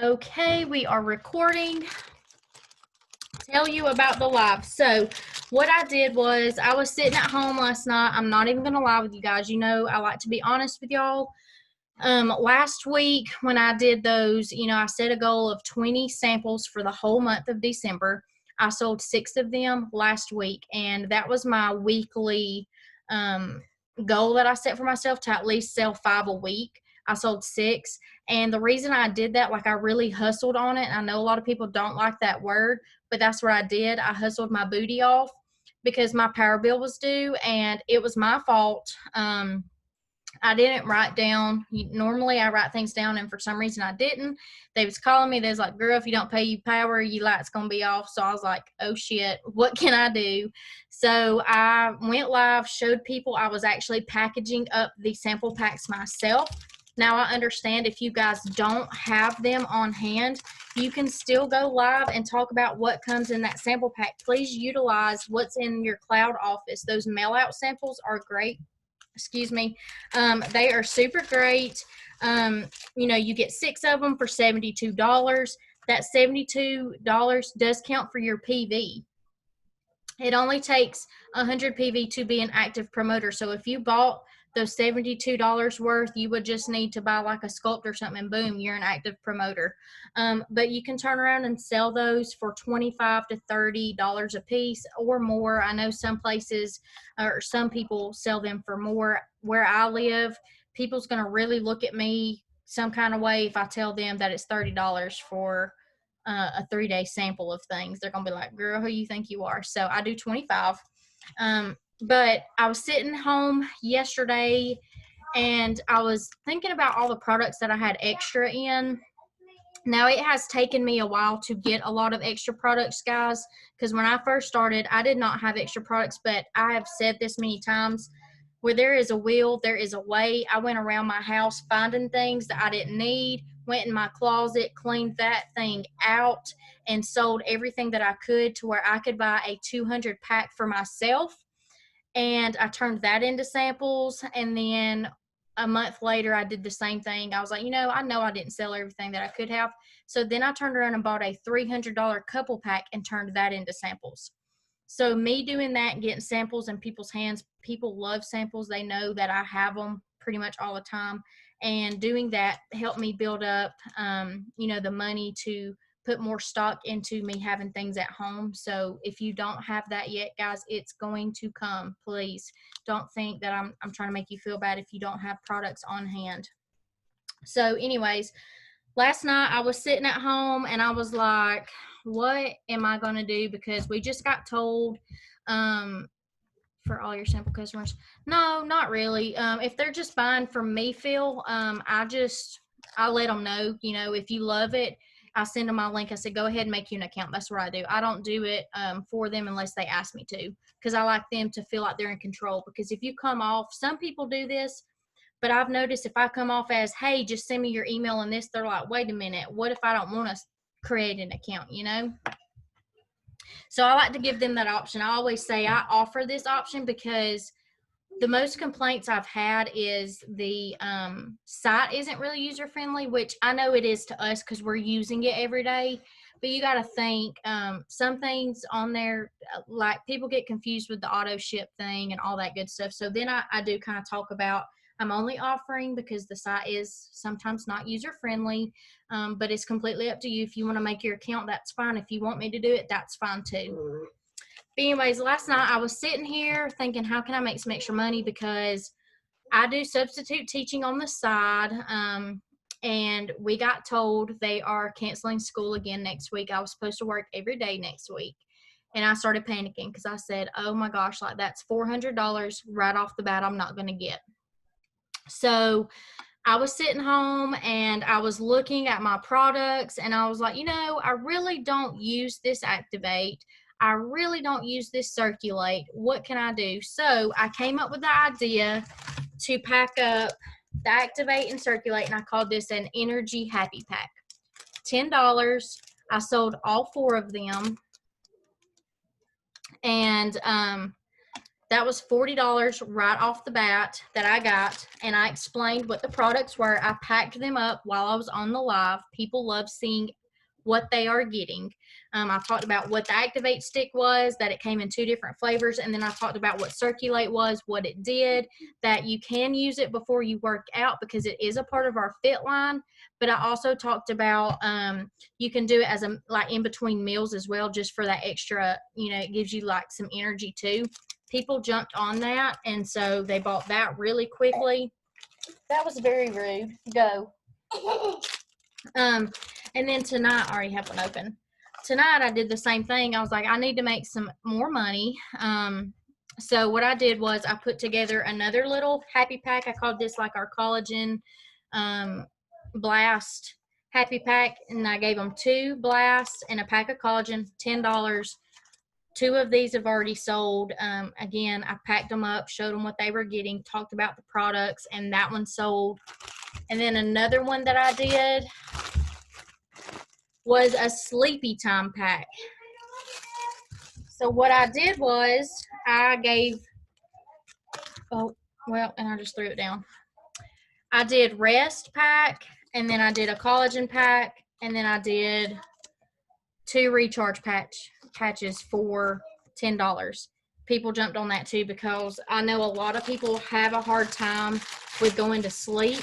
Okay, we are recording. Tell you about the live. So what I did was I was sitting at home last night. I'm not even gonna lie with you guys. You know, I like to be honest with y'all. Last week when I did those, you know, I set a goal of 20 samples for the whole month of December. I sold 6 of them last week, and that was my weekly goal that I set for myself, to at least sell 5 a week. I sold 6, and the reason I did that, like, I really hustled on it. I know a lot of people don't like that word, but that's what I did. I hustled my booty off because my power bill was due, and it was my fault. I didn't write down. Normally I write things down, and for some reason I didn't. They was calling me. They was like, girl, if you don't pay you power, your light's going to be off. So I was like, oh shit, what can I do? So I went live, showed people I was actually packaging up the sample packs myself. Now I understand if you guys don't have them on hand, you can still go live and talk about what comes in that sample pack. Please utilize what's in your cloud office. Those mail out samples are great. Excuse me. They are super great. You know, you get 6 of them for $72. That $72 does count for your PV. It only takes 100 PV to be an active promoter. So if you bought those $72 worth, you would just need to buy like a sculpt or something, and boom, you're an active promoter. But you can turn around and sell those for $25 to $30 a piece or more. I know some places or some people sell them for more. Where I live, people's going to really look at me some kind of way if I tell them that it's $30 for a 3-day sample of things. They're going to be like, girl, who you think you are? So I do 25. But I was sitting home yesterday and I was thinking about all the products that I had extra in. Now, it has taken me a while to get a lot of extra products, guys, because when I first started, I did not have extra products, but I have said this many times, where there is a will, there is a way. I went around my house finding things that I didn't need, went in my closet, cleaned that thing out, and sold everything that I could to where I could buy a 200 pack for myself. And I turned that into samples, and then a month later I did the same thing. I was like, you know I didn't sell everything that I could have. So then I turned around and bought a $300 couple pack and turned that into samples. So me doing that and getting samples in people's hands, people love samples. They know that I have them pretty much all the time. And doing that helped me build up, you know, the money to put more stock into me having things at home. So if you don't have that yet, guys, it's going to come. Please don't think that I'm trying to make you feel bad if you don't have products on hand. So anyways, last night I was sitting at home and I was like, what am I going to do? Because we just got told, for all your sample customers. No, not really. If they're just buying from me, Phil, I let them know, you know, if you love it, I send them my link. I said, go ahead and make you an account. That's what I do. I don't do it for them unless they ask me to, because I like them to feel like they're in control. Because if you come off, some people do this, but I've noticed if I come off as, hey, just send me your email and this, they're like, wait a minute, what if I don't want to create an account, you know? So I like to give them that option. I always say I offer this option because the most complaints I've had is the site isn't really user friendly, which I know it is to us because we're using it every day. But you got to think, some things on there, like people get confused with the auto ship thing and all that good stuff. So then I do kind of talk about, I'm only offering because the site is sometimes not user friendly, but it's completely up to you. If you want to make your account, that's fine. If you want me to do it, that's fine too. But anyways, last night I was sitting here thinking, how can I make some extra money? Because I do substitute teaching on the side. And we got told they are canceling school again next week. I was supposed to work every day next week. And I started panicking because I said, oh my gosh, like that's $400 right off the bat I'm not going to get. So I was sitting home and I was looking at my products and I was like, you know, I really don't use this Activate. I really don't use this Circulate. What can I do? So I came up with the idea to pack up the Activate and Circulate, and I called this an Energy Happy Pack. $10. I sold all 4 of them. And That was $40 right off the bat that I got, and I explained what the products were. I packed them up while I was on the live. People love seeing what they are getting. I talked about what the Activate stick was, that it came in 2 different flavors, and then I talked about what Circulate was, what it did, that you can use it before you work out because it is a part of our fit line. But I also talked about you can do it as a like in between meals as well, just for that extra, it gives you like some energy too. People jumped on that, and so they bought that really quickly. That was very rude. Go. And then tonight, I already have one open. Tonight, I did the same thing. I was like, I need to make some more money. So what I did was I put together another little happy pack. I called this like our collagen blast happy pack, and I gave them 2 blasts and a pack of collagen, $10. 2 of these have already sold. Again, I packed them up, showed them what they were getting, talked about the products, and that one sold. And then another one that I did was a sleepy time pack. So what I did was I gave, and I just threw it down. I did rest pack, and then I did a collagen pack, and then I did 2 recharge patches for $10. People jumped on that too because I know a lot of people have a hard time with going to sleep.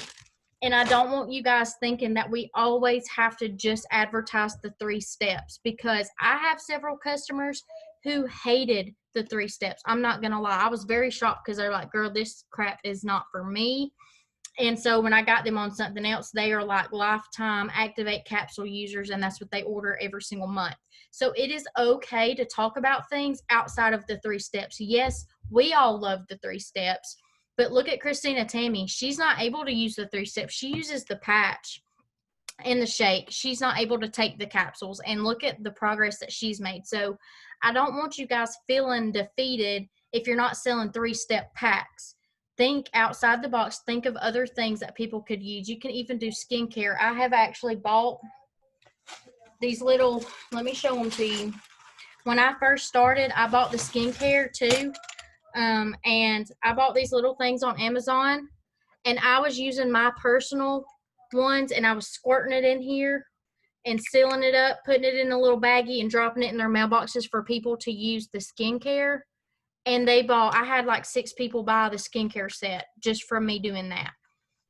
And I don't want you guys thinking that we always have to just advertise the 3 steps, because I have several customers who hated the 3 steps. I'm not going to lie. I was very shocked because they're like, girl, this crap is not for me. And so when I got them on something else, they are like lifetime Activate capsule users, and that's what they order every single month. So it is okay to talk about things outside of the 3 steps. Yes, we all love the 3 steps. But look at Christina Tammy. She's not able to use the 3 steps. She uses the patch and the shake. She's not able to take the capsules, and look at the progress that she's made. So I don't want you guys feeling defeated if you're not selling 3-step packs. Think outside the box. Think of other things that people could use. You can even do skincare. I have actually bought these little, let me show them to you. When I first started, I bought the skincare too. And I bought these little things on Amazon, and I was using my personal ones, and I was squirting it in here and sealing it up, putting it in a little baggie and dropping it in their mailboxes for people to use the skincare. And I had like 6 people buy the skincare set just from me doing that.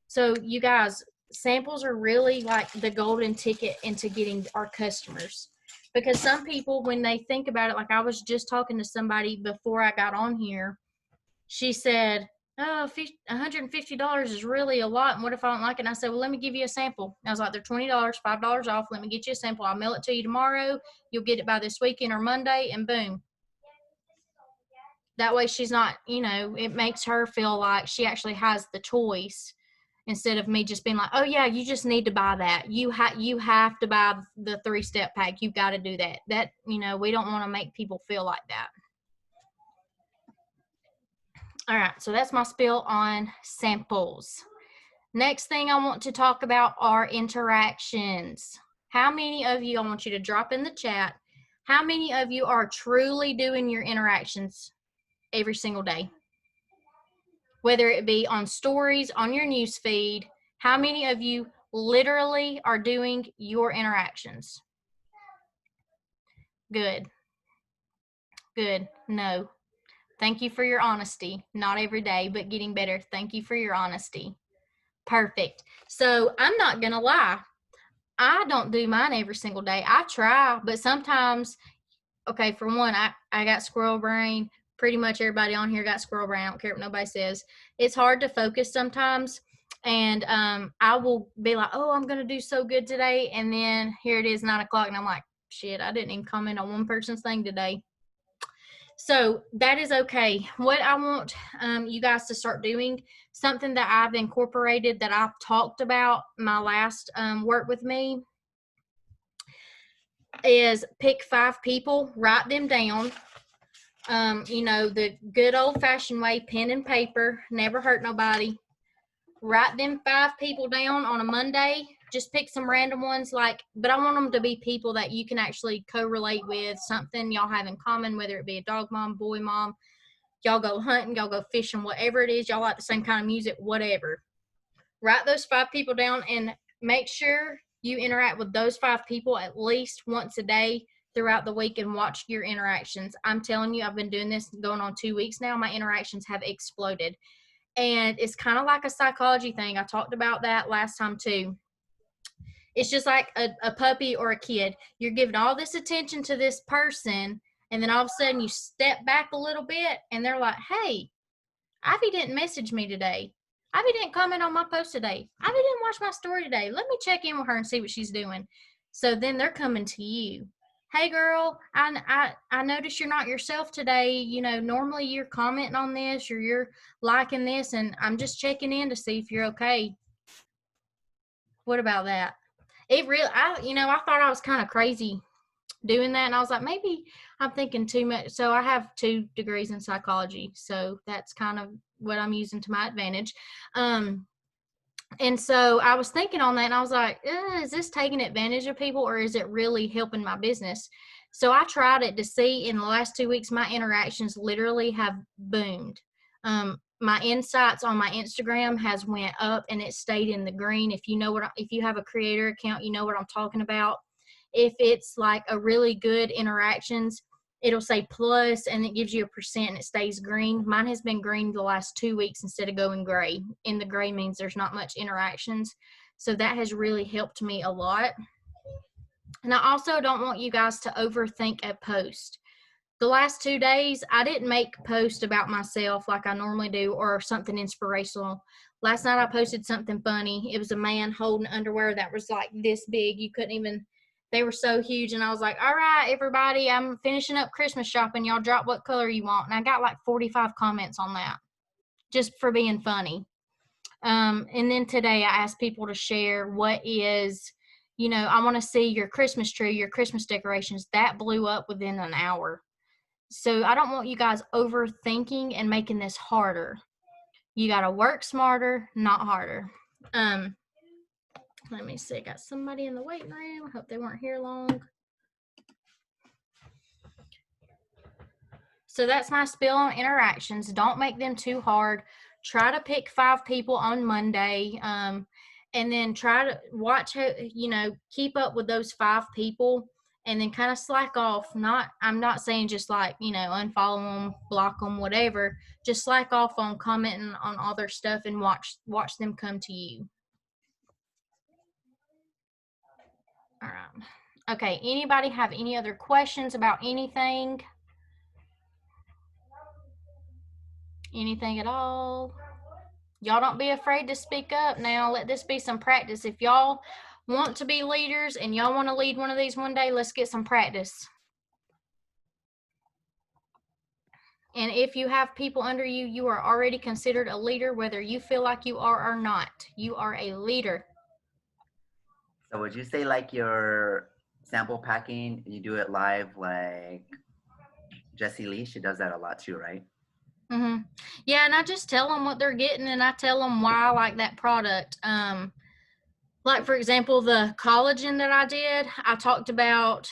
So you guys, samples are really like the golden ticket into getting our customers. Because some people, when they think about it, like I was just talking to somebody before I got on here, she said, oh, $150 is really a lot, and what if I don't like it? And I said, well, let me give you a sample. I was like, they're $20, $5 off. Let me get you a sample. I'll mail it to you tomorrow. You'll get it by this weekend or Monday, and boom. That way she's not, it makes her feel like she actually has the choice, instead of me just being like, oh yeah, you just need to buy that. You have to buy the 3-step pack. You've got to do that. That, we don't want to make people feel like that. All right, so that's my spiel on samples. Next thing I want to talk about are interactions. How many of you, I want you to drop in the chat, how many of you are truly doing your interactions every single day? Whether it be on stories, on your news feed, how many of you literally are doing your interactions? Good. Good. No. Thank you for your honesty. Not every day, but getting better. Thank you for your honesty. Perfect. So I'm not going to lie. I don't do mine every single day. I try, but sometimes, okay, for one, I got squirrel brain. Pretty much everybody on here got squirrel brain. I don't care what nobody says. It's hard to focus sometimes. And I will be like, oh, I'm going to do so good today. And then here it is, 9 o'clock. And I'm like, shit, I didn't even comment on one person's thing today. So that is okay. What I want you guys to start doing, something that I've incorporated, that I've talked about my last work with me, is pick 5 people, write them down. The good old-fashioned way, pen and paper, never hurt nobody. Write them 5 people down on a Monday. Just pick some random ones, but I want them to be people that you can actually correlate with, something y'all have in common, whether it be a dog mom, boy mom. y'all go hunting, y'all go fishing, whatever it is, y'all like the same kind of music, whatever. Write those 5 people down and make sure you interact with those 5 people at least once a day throughout the week and watch your interactions. I'm telling you, I've been doing this going on 2 weeks now. My interactions have exploded. And it's kind of like a psychology thing. I talked about that last time too. It's just like a puppy or a kid. You're giving all this attention to this person, and then all of a sudden you step back a little bit and they're like, hey, Ivy didn't message me today. Ivy didn't comment on my post today. Ivy didn't watch my story today. Let me check in with her and see what she's doing. So then they're coming to you. Hey girl, I noticed you're not yourself today. You know, normally you're commenting on this or you're liking this, and I'm just checking in to see if you're okay. What about that? It really, I thought I was kind of crazy doing that, and I was like, maybe I'm thinking too much. So I have 2 degrees in psychology, so that's kind of what I'm using to my advantage. And so I was thinking on that, and I was like, is this taking advantage of people, or is it really helping my business? So I tried it to see. In the last 2 weeks, my interactions literally have boomed. My insights on my Instagram has went up, and it stayed in the green. If you have a creator account, you know what I'm talking about. If it's like a really good interactions, it'll say plus and it gives you a percent and it stays green. Mine has been green the last 2 weeks instead of going gray. And the gray means there's not much interactions. So that has really helped me a lot. And I also don't want you guys to overthink a post. The last 2 days, I didn't make a post about myself like I normally do or something inspirational. Last night I posted something funny. It was a man holding underwear that was like this big. You couldn't even, they were so huge. And I was like, all right, everybody, I'm finishing up Christmas shopping. Y'all drop what color you want. And I got like 45 comments on that just for being funny. And then today I asked people to share what is, I want to see your Christmas tree, your Christmas decorations. That blew up within an hour. So I don't want you guys overthinking and making this harder. You got to work smarter, not harder. Let me see. Got somebody in the waiting room. I hope they weren't here long. So that's my spiel on interactions. Don't make them too hard. Try to pick 5 people on Monday. And then try to watch, keep up with those 5 people. And then kind of slack off. I'm not saying just like, unfollow them, block them, whatever. Just slack off on commenting on all their stuff and watch them come to you. All right. Okay. Anybody have any other questions about anything? Anything at all? Y'all don't be afraid to speak up now. Let this be some practice. If y'all want to be leaders and y'all want to lead one of these one day, let's get some practice. And if you have people under you, you are already considered a leader, whether you feel like you are or not. You are a leader. So would you say like your sample packing, you do it live like Jessie Lee? She does that a lot too, right? Mm-hmm. Yeah, and I just tell them what they're getting, and I tell them why I like that product. Like, for example, the collagen that I did, I talked about,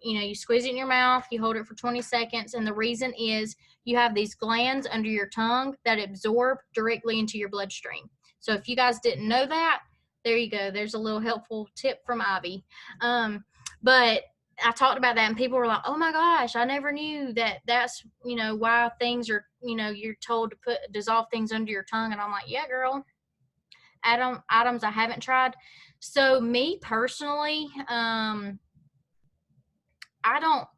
you squeeze it in your mouth, you hold it for 20 seconds, and the reason is you have these glands under your tongue that absorb directly into your bloodstream. So if you guys didn't know that, there you go. There's a little helpful tip from Ivy. But I talked about that, and people were like, oh my gosh, I never knew that that's, why things are, you're told to dissolve things under your tongue. And I'm like, yeah, girl. Items I haven't tried. So me personally, I don't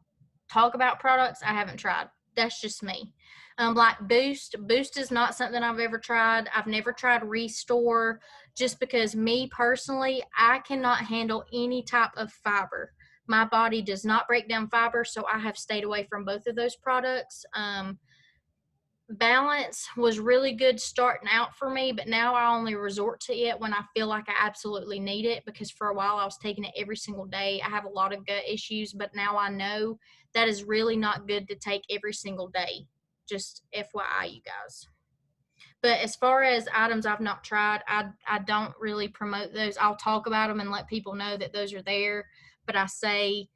talk about products I haven't tried. That's just me. Like Boost is not something I've ever tried. I've never tried Restore, just because me personally, I cannot handle any type of fiber. My body does not break down fiber, so I have stayed away from both of those products. Balance was really good starting out for me, but now I only resort to it when I feel like I absolutely need it, because for a while I was taking it every single day. I have a lot of gut issues, but now I know that is really not good to take every single day. Just FYI, you guys. But as far as items I've not tried, I don't really promote those. I'll talk about them and let people know that those are there, but I say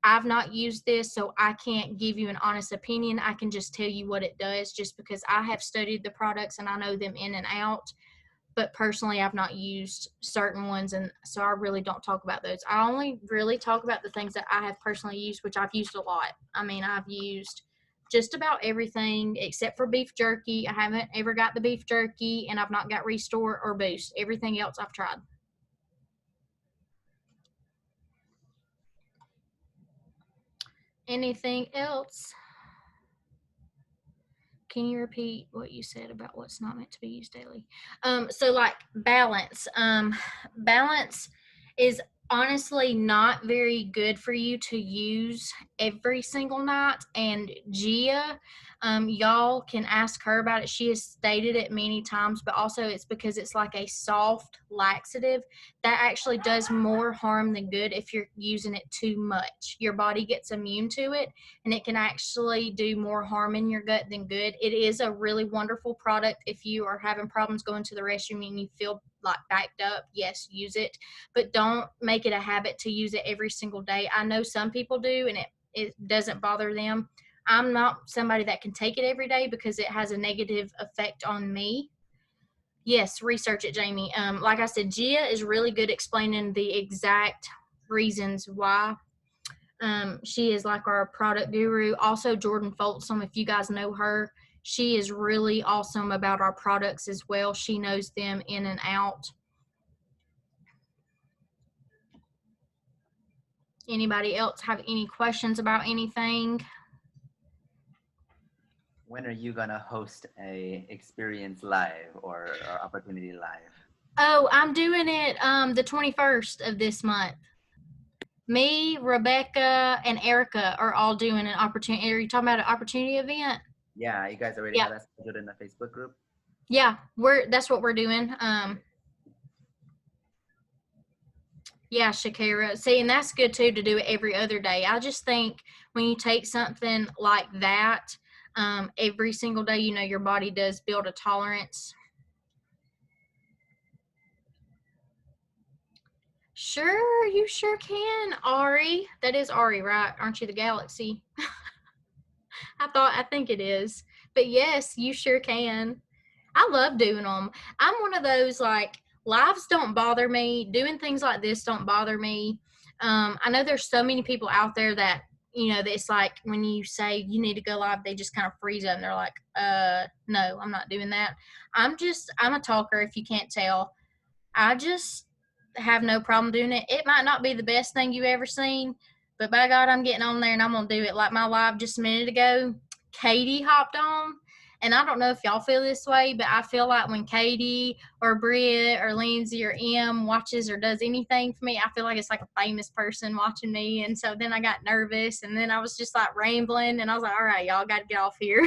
I've not used this, so I can't give you an honest opinion. I can just tell you what it does just because I have studied the products and I know them in and out. But personally, I've not used certain ones, and so I really don't talk about those. I only really talk about the things that I have personally used, which I've used a lot. I mean, I've used just about everything except for beef jerky. I haven't ever got the beef jerky, and I've not got Restore or Boost. Everything else I've tried. Anything else? Can you repeat what you said about what's not meant to be used daily? So like balance. Balance is honestly not very good for you to use every single night. And Gia, y'all can ask her about it. She has stated it many times, but also it's because it's like a soft laxative that actually does more harm than good if you're using it too much. Your body gets immune to it, and it can actually do more harm in your gut than good. It is a really wonderful product if you are having problems going to the restroom and you feel like backed up. Yes, use it, but don't make it a habit to use it every single day. I know some people do, and it doesn't bother them. I'm not somebody that can take it every day because it has a negative effect on me. Yes, research it, Jamie. Like I said, Gia is really good explaining the exact reasons why. She is like our product guru. Also, Jordan Folsom, if you guys know her, she is really awesome about our products as well. She knows them in and out. Anybody else have any questions about anything? When are you gonna host a experience live or opportunity live? Oh, I'm doing it the 21st of this month. Me, Rebecca, and Erica are all doing an opportunity. Are you talking about an opportunity event? Yeah, you guys already Yeah. have that scheduled in the Facebook group? Yeah, that's what we're doing. Yeah, Shakira. See, and that's good too to do it every other day. I just think when you take something like that every single day, you know, your body does build a tolerance. Sure, you sure can, Ari. That is Ari, right? Aren't you the Galaxy? I think it is. But yes, you sure can. I love doing them. I'm one of those like lives don't bother me. Doing things like this don't bother me. I know there's so many people out there that that it's like when you say you need to go live, they just kind of freeze up and they're like, no, I'm not doing that. I'm a talker if you can't tell. I just have no problem doing it. It might not be the best thing you've ever seen, but by God, I'm getting on there and I'm gonna do it. Like my live just a minute ago, Katie hopped on. And I don't know if y'all feel this way, but I feel like when Katie or Britt or Lindsay or Em watches or does anything for me, I feel like it's like a famous person watching me. And so then I got nervous and then I was just like rambling and I was like, all right, y'all got to get off here.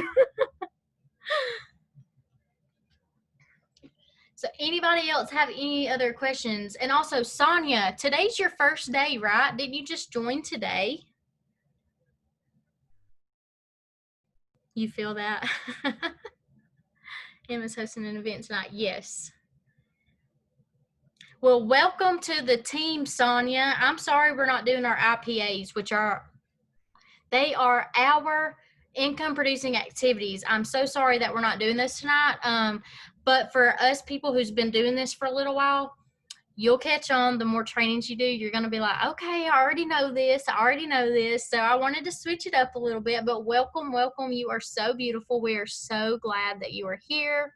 So anybody else have any other questions? And also, Sonia, today's your first day, right? Didn't you just join today? You feel that? Emma's hosting an event tonight. Yes. Well, welcome to the team, Sonia. I'm sorry we're not doing our IPAs, they are our income producing activities. I'm so sorry that we're not doing this tonight. But for us people who's been doing this for a little while, you'll catch on. The more trainings you do, you're going to be like, okay, I already know this. So I wanted to switch it up a little bit, but welcome. You are so beautiful. We are so glad that you are here.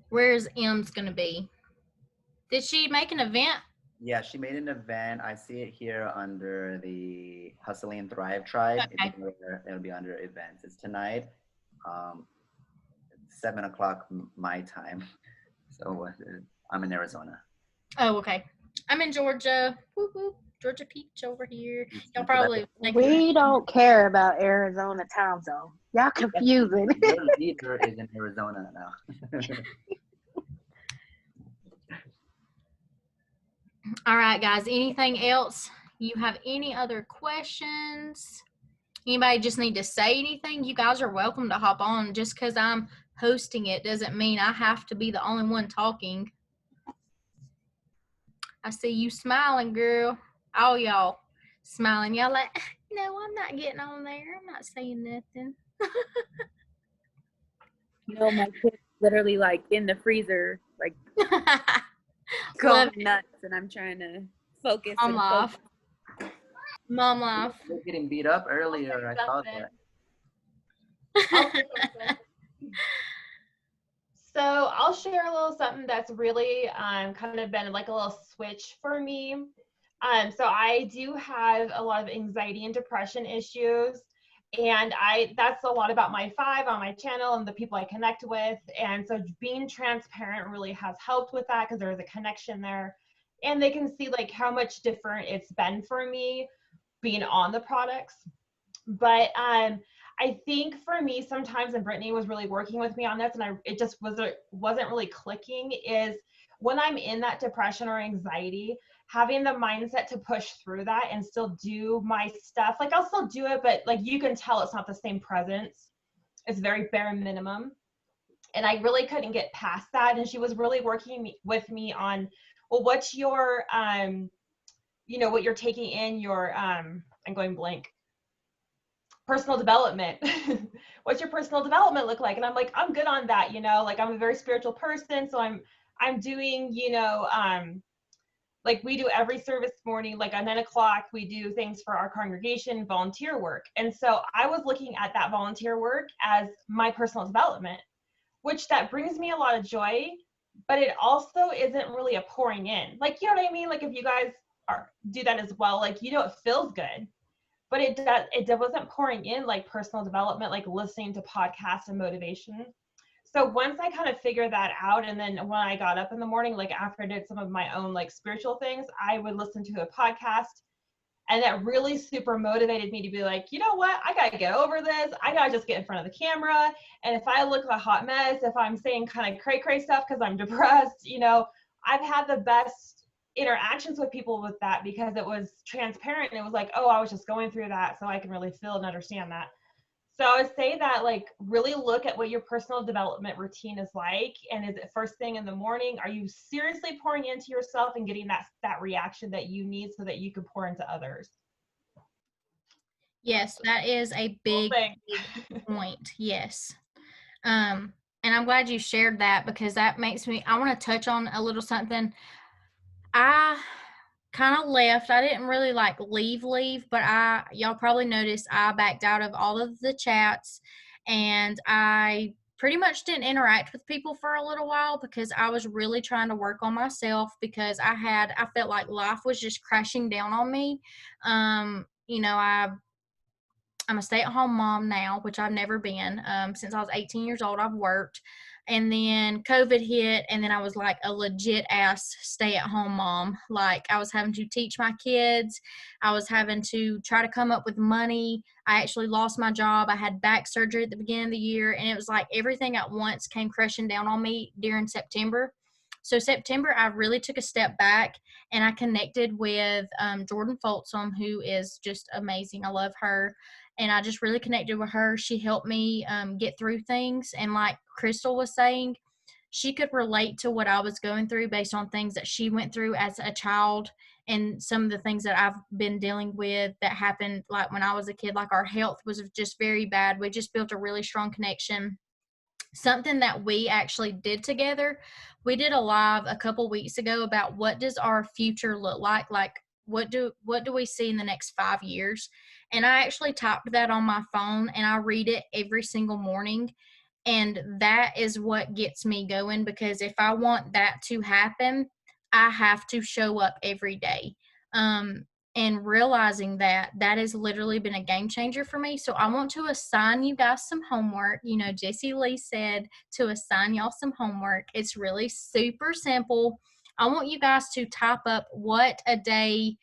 Where's M's going to be? Did she make an event? Yeah, she made an event. I see it here under the Hustling and Thrive Tribe. Okay. It'll be under events. It's tonight, 7 o'clock my time. So I'm in Arizona. Oh, okay. I'm in Georgia. Whoop, whoop. Georgia Peach over here. Y'all So probably we don't care about Arizona time zone. Y'all confusing. Your leader is in Arizona now. All right, guys. Anything else? You have any other questions? Anybody just need to say anything? You guys are welcome to hop on. Just because I'm hosting it doesn't mean I have to be the only one talking. I see you smiling, girl. All y'all smiling. Y'all like, no, I'm not getting on there. I'm not saying nothing. No, my kid's literally like in the freezer, like Love going nuts, and I'm trying to focus Mom and life. focus. Mom life. You're getting beat up earlier. I saw Something. that. I'll say something. So I'll share a little something that's really kind of been like a little switch for me. So I do have a lot of anxiety and depression issues, and that's a lot about my 5 on my channel and the people I connect with. And so being transparent really has helped with that, because there's a connection there, and they can see like how much different it's been for me being on the products. But I think for me sometimes, and Brittany was really working with me on this, and it just wasn't really clicking, is when I'm in that depression or anxiety, having the mindset to push through that and still do my stuff. Like I'll still do it, but like you can tell it's not the same presence. It's very bare minimum. And I really couldn't get past that. And she was really working with me on, well, what's your what you're taking in your I'm going blank. Personal development. What's your personal development look like? And I'm like, I'm good on that, like I'm a very spiritual person, so I'm doing, like we do every service morning, like at 9 o'clock, we do things for our congregation, volunteer work. And so I was looking at that volunteer work as my personal development, which that brings me a lot of joy, but it also isn't really a pouring in. Like, you know what I mean? Like if you guys do that as well, like, it feels good, but it wasn't pouring in like personal development, like listening to podcasts and motivation. So once I kind of figured that out, and then when I got up in the morning, like after I did some of my own like spiritual things, I would listen to a podcast, and that really super motivated me to be like, you know what, I gotta get over this. I gotta just get in front of the camera, and if I look a hot mess, if I'm saying kind of cray stuff because I'm depressed, I've had the best interactions with people with that, because it was transparent, and it was like, oh, I was just going through that, so I can really feel and understand that. So I would say that, like, really look at what your personal development routine is like, and is it first thing in the morning? Are you seriously pouring into yourself and getting that reaction that you need so that you can pour into others? Yes, that is a big point. Yes. And I'm glad you shared that, because that makes me, I want to touch on a little something. I kind of left. I didn't really like leave, but y'all probably noticed I backed out of all of the chats, and I pretty much didn't interact with people for a little while, because I was really trying to work on myself, because I felt like life was just crashing down on me. I'm a stay-at-home mom now, which I've never been. Since I was 18 years old, I've worked. And then COVID hit, and then I was like a legit ass stay-at-home mom. Like, I was having to teach my kids. I was having to try to come up with money. I actually lost my job. I had back surgery at the beginning of the year, and it was like everything at once came crashing down on me during September. So September, I really took a step back, and I connected with Jordan Folsom, who is just amazing. I love her. And I just really connected with her. She helped me get through things. And like Crystal was saying, she could relate to what I was going through based on things that she went through as a child, and some of the things that I've been dealing with that happened like when I was a kid. Like, our health was just very bad. We just built a really strong connection. Something that we actually did together, we did a live a couple weeks ago about what does our future look like what do we see in the next 5 years. And I actually typed that on my phone, and I read it every single morning, and that is what gets me going, because if I want that to happen, I have to show up every day. And realizing that has literally been a game changer for me. So I want to assign you guys some homework. Jessie Lee said to assign y'all some homework. It's really super simple. I want you guys to type up what a day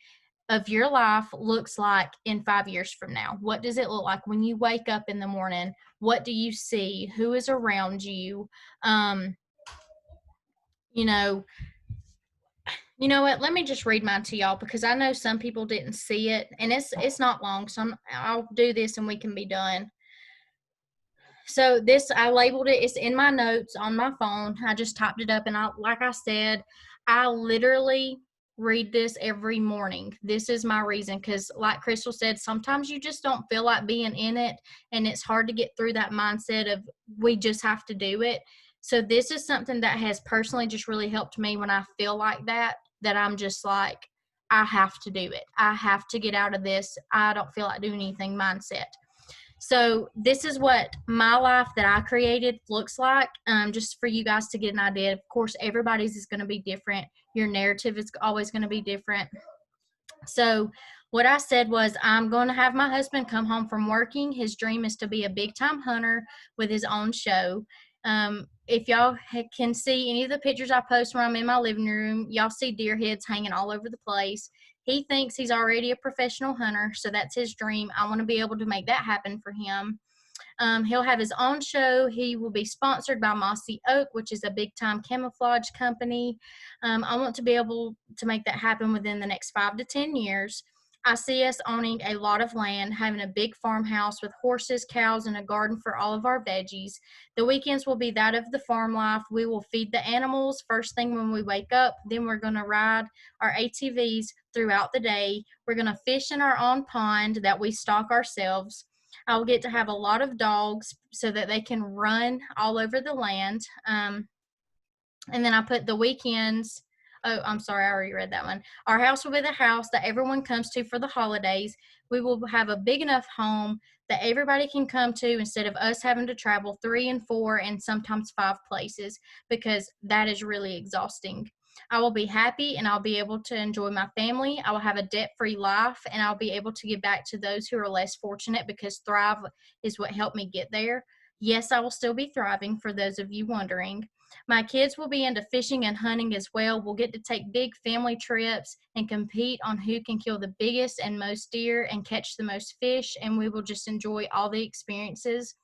of your life looks like in 5 years from now. What does it look like when you wake up in the morning? What do you see? Who is around you? You know what? Let me just read mine to y'all, because I know some people didn't see it, and it's not long, so I'll do this and we can be done. So this, I labeled it. It's in my notes on my phone. I just typed it up, and like I said, I literally read this every morning. This is my reason, because like Crystal said, sometimes you just don't feel like being in it, and it's hard to get through that mindset of we just have to do it. So this is something that has personally just really helped me when I feel like that I'm just like, I have to do it. I have to get out of this. I don't feel like doing anything mindset. So this is what my life that I created looks like, just for you guys to get an idea. Of course, everybody's is going to be different. Your narrative is always going to be different. So what I said was, I'm going to have my husband come home from working. His dream is to be a big-time hunter with his own show. If y'all can see any of the pictures I post when I'm in my living room, y'all see deer heads hanging all over the place. He thinks he's already a professional hunter, so that's his dream. I want to be able to make that happen for him. He'll have his own show. He will be sponsored by Mossy Oak, which is a big-time camouflage company. I want to be able to make that happen within the next 5 to 10 years. I see us owning a lot of land, having a big farmhouse with horses, cows, and a garden for all of our veggies. The weekends will be that of the farm life. We will feed the animals first thing when we wake up. Then we're going to ride our ATVs throughout the day. We're going to fish in our own pond that we stock ourselves. I'll get to have a lot of dogs so that they can run all over the land. And then I put the weekends. Oh, I'm sorry, I already read that one. Our house will be the house that everyone comes to for the holidays. We will have a big enough home that everybody can come to instead of us having to travel 3 and 4 and sometimes 5 places, because that is really exhausting. I will be happy and I'll be able to enjoy my family. I will have a debt-free life, and I'll be able to give back to those who are less fortunate, because Thrive is what helped me get there. Yes, I will still be thriving, for those of you wondering. My kids will be into fishing and hunting as well. We'll get to take big family trips and compete on who can kill the biggest and most deer and catch the most fish, and we will just enjoy all the experiences.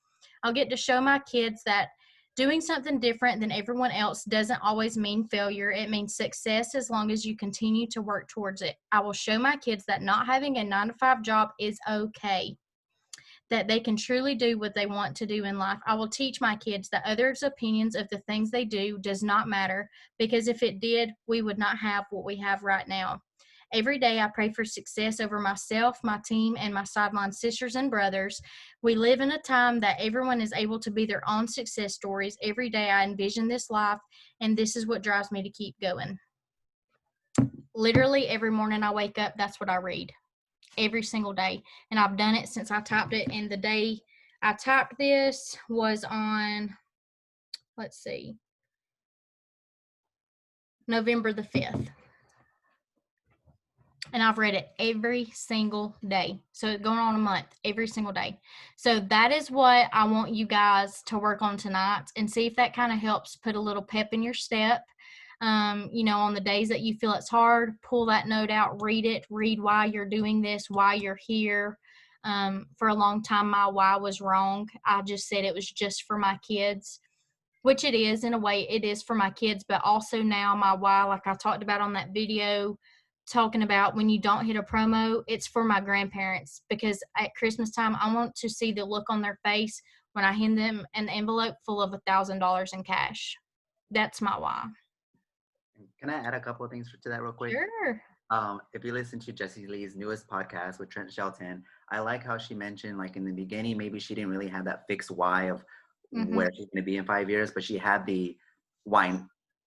I'll get to show my kids that doing something different than everyone else doesn't always mean failure. It means success as long as you continue to work towards it. I will show my kids that not having a 9-to-5 job is okay, that they can truly do what they want to do in life. I will teach my kids that others' opinions of the things they do does not matter, because if it did, we would not have what we have right now. Every day I pray for success over myself, my team, and my sideline sisters and brothers. We live in a time that everyone is able to be their own success stories. Every day I envision this life, and this is what drives me to keep going. Literally every morning I wake up, that's what I read. Every single day. And I've done it since I typed it. And the day I typed this was on, let's see, November the 5th. And I've read it every single day. So it's going on a month, every single day. So that is what I want you guys to work on tonight, and see if that kind of helps put a little pep in your step. On the days that you feel it's hard, pull that note out, read it, read why you're doing this, why you're here. For a long time, my why was wrong. I just said it was just for my kids, which it is, in a way, it is for my kids, but also now my why, like I talked about on that video, talking about when you don't hit a promo, it's for my grandparents, because at Christmas time, I want to see the look on their face when I hand them an envelope full of $1,000 in cash. That's my why. Can I add a couple of things to that real quick? Sure. If you listen to Jessie Lee's newest podcast with Trent Shelton, I like how she mentioned, like in the beginning, maybe she didn't really have that fixed why of where she's going to be in 5 years, but she had the why,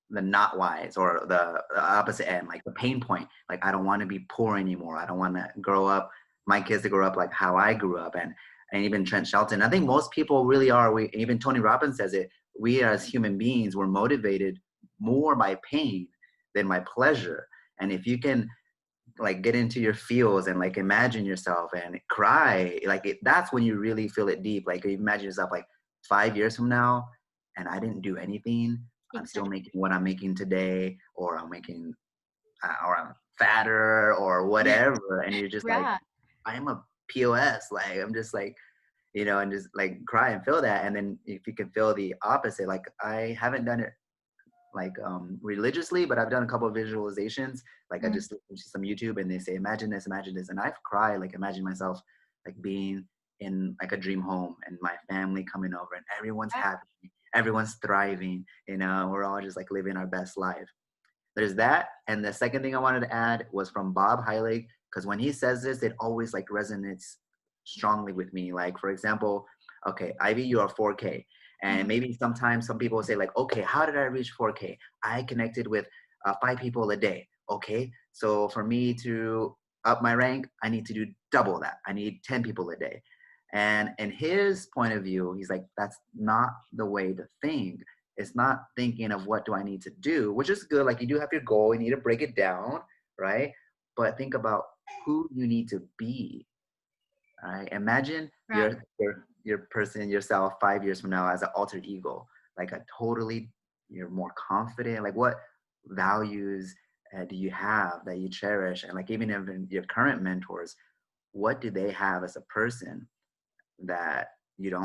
the not whys, or the opposite end, like the pain point. Like, I don't want to be poor anymore. I don't want to grow up, my kids to grow up like how I grew up. And even Trent Shelton, I think most people really are. Even Tony Robbins says it. We as human beings, we're motivated more by pain than by pleasure. And if you can like get into your feels and like imagine yourself and cry, like that's when you really feel it deep. Like, you imagine yourself like 5 years from now, and I didn't do anything. I'm still making what I'm making today, or I'm making, or I'm fatter or whatever. And you're just like, I am a POS. Like, I'm just like, and just like cry and feel that. And then if you can feel the opposite, like I haven't done it like religiously, but I've done a couple of visualizations. Like I just listened to some YouTube, and they say, imagine this, and I've cried, like imagine myself like being in like a dream home, and my family coming over, and everyone's happy, everyone's thriving, we're all just like living our best life. there's that. And the second thing I wanted to add was from Bob Heilig, because when he says this, it always like resonates strongly with me. Like, for example, okay, Ivy, you are 4K. And maybe sometimes some people say like, okay, how did I reach 4K? I connected with 5 people a day. Okay, so for me to up my rank, I need to do double that. I need 10 people a day. And in his point of view, he's like, that's not the way to think. It's not thinking of what do I need to do, which is good. Like, you do have your goal, you need to break it down, right? But think about who you need to be. All right. Imagine Right. your person, yourself 5 years from now as an alter ego, like a totally, you're more confident. Like, what values do you have that you cherish? And like, even in your current mentors, what do they have as a person that you're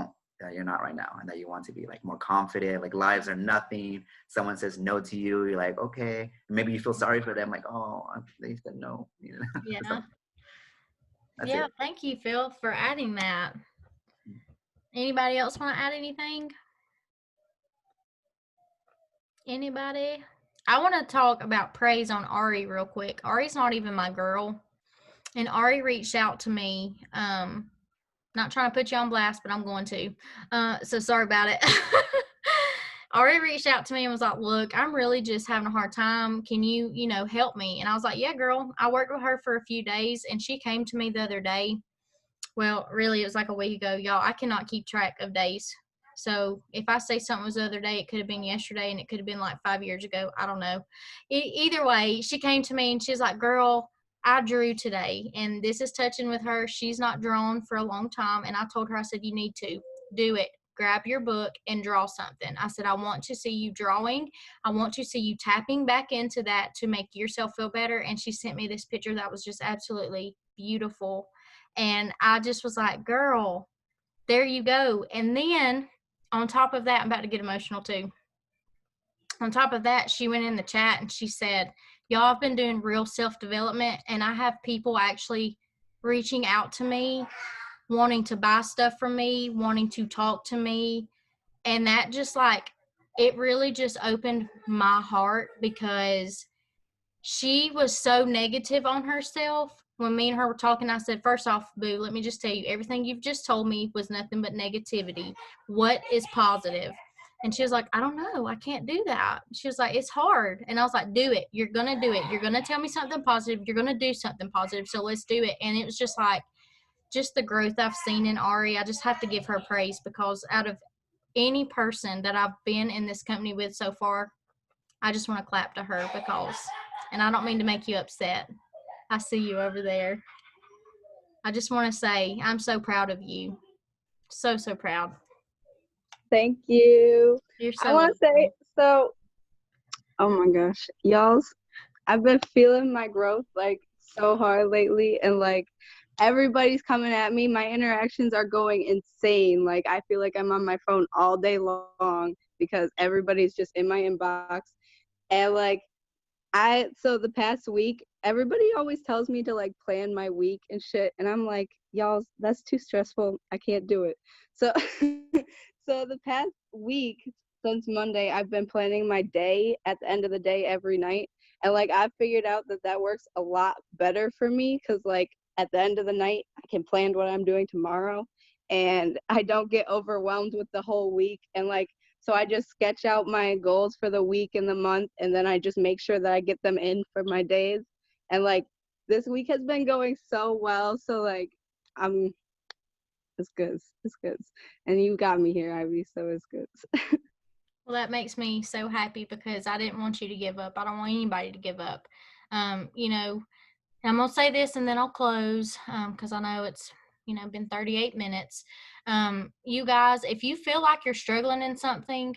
not right now, and that you want to be? Like, more confident, like lives are nothing. Someone says no to you, you're like, okay. Maybe you feel sorry for them, like, oh, they said no. You know? Yeah. That's Yeah. it. Thank you, Phil, for adding that. Anybody else want to add anything? Anybody? I want to talk about praise on Ari real quick. Ari's not even my girl. And Ari reached out to me. Not trying to put you on blast, but I'm going to. So sorry about it. Ari reached out to me and was like, look, I'm really just having a hard time. Can you, help me? And I was like, yeah, girl. I worked with her for a few days, and she came to me the other day. Well, really, it was like a week ago. Y'all, I cannot keep track of days. So if I say something was the other day, it could have been yesterday, and it could have been like 5 years ago. I don't know. Either way, she came to me and she's like, girl, I drew today, and this is touching with her. She's not drawn for a long time. And I told her, I said, you need to do it. Grab your book and draw something. I said, I want to see you drawing. I want to see you tapping back into that to make yourself feel better. And she sent me this picture that was just absolutely beautiful. And I just was like, girl, there you go. And then on top of that, I'm about to get emotional too. On top of that, she went in the chat and she said, y'all, I've been doing real self-development, and I have people actually reaching out to me, wanting to buy stuff from me, wanting to talk to me. And that just it really just opened my heart, because she was so negative on herself. When me and her were talking, I said, first off, boo, let me just tell you, everything you've just told me was nothing but negativity. What is positive? And she was like, I don't know. I can't do that. She was like, it's hard. And I was like, do it. You're going to do it. You're going to tell me something positive. You're going to do something positive. So let's do it. And it was just the growth I've seen in Ari. I just have to give her praise, because out of any person that I've been in this company with so far, I just want to clap to her, and I don't mean to make you upset. I see you over there. I just want to say I'm so proud of you. So, so proud. Thank you. You're so I want to say, so, oh my gosh, I've been feeling my growth like so hard lately, and like everybody's coming at me. My interactions are going insane. Like, I feel like I'm on my phone all day long because everybody's just in my inbox. And like, so the past week, everybody always tells me to like plan my week and shit. And I'm like, y'all, that's too stressful. I can't do it. So, so the past week, since Monday, I've been planning my day at the end of the day every night. And like, I've figured out that works a lot better for me, because like at the end of the night, I can plan what I'm doing tomorrow, and I don't get overwhelmed with the whole week. And like, so I just sketch out my goals for the week and the month, and then I just make sure that I get them in for my days. And like, this week has been going so well. So like, it's good. It's good. And you got me here, Ivy, so it's good. Well, that makes me so happy, because I didn't want you to give up. I don't want anybody to give up. I'm going to say this and then I'll close, because I know it's, been 38 minutes. You guys, if you feel like you're struggling in something,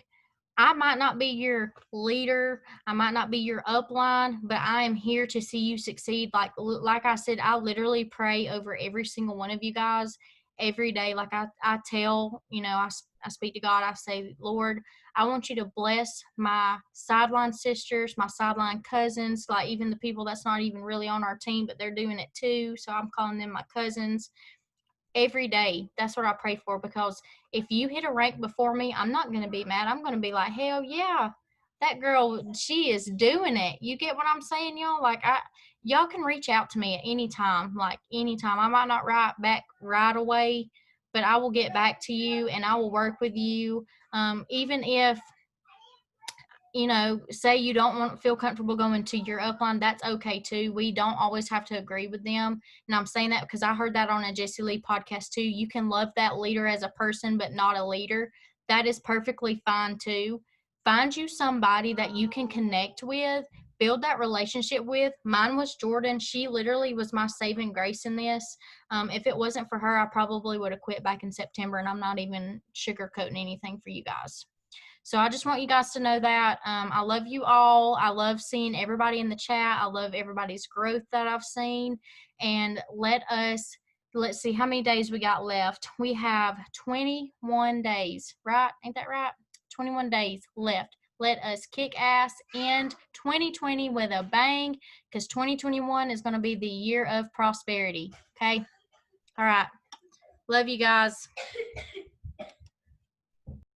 I might not be your leader, I might not be your upline, but I am here to see you succeed. Like I said, I literally pray over every single one of you guys every day. Like I tell, I speak to God. I say, Lord, I want you to bless my sideline sisters, my sideline cousins, like even the people that's not even really on our team, but they're doing it too. So I'm calling them my cousins. Every day, that's what I pray for, because if you hit a rank before me, I'm not going to be mad. I'm going to be like, hell yeah, that girl, she is doing it. You get what I'm saying, y'all? Like, y'all can reach out to me at any time, like anytime. I might not write back right away, but I will get back to you and I will work with you. Even if, you know, say you don't feel comfortable going to your upline, that's okay too. We don't always have to agree with them. And I'm saying that because I heard that on a Jessie Lee podcast too. You can love that leader as a person, but not a leader. That is perfectly fine too. Find you somebody that you can connect with, build that relationship with. Mine was Jordan. She literally was my saving grace in this. If it wasn't for her, I probably would have quit back in September, and I'm not even sugarcoating anything for you guys. So I just want you guys to know that. I love you all. I love seeing everybody in the chat. I love everybody's growth that I've seen. And let's see how many days we got left. We have 21 days, right? Ain't that right? 21 days left. Let us kick ass end 2020 with a bang, because 2021 is going to be the year of prosperity. Okay? All right. Love you guys.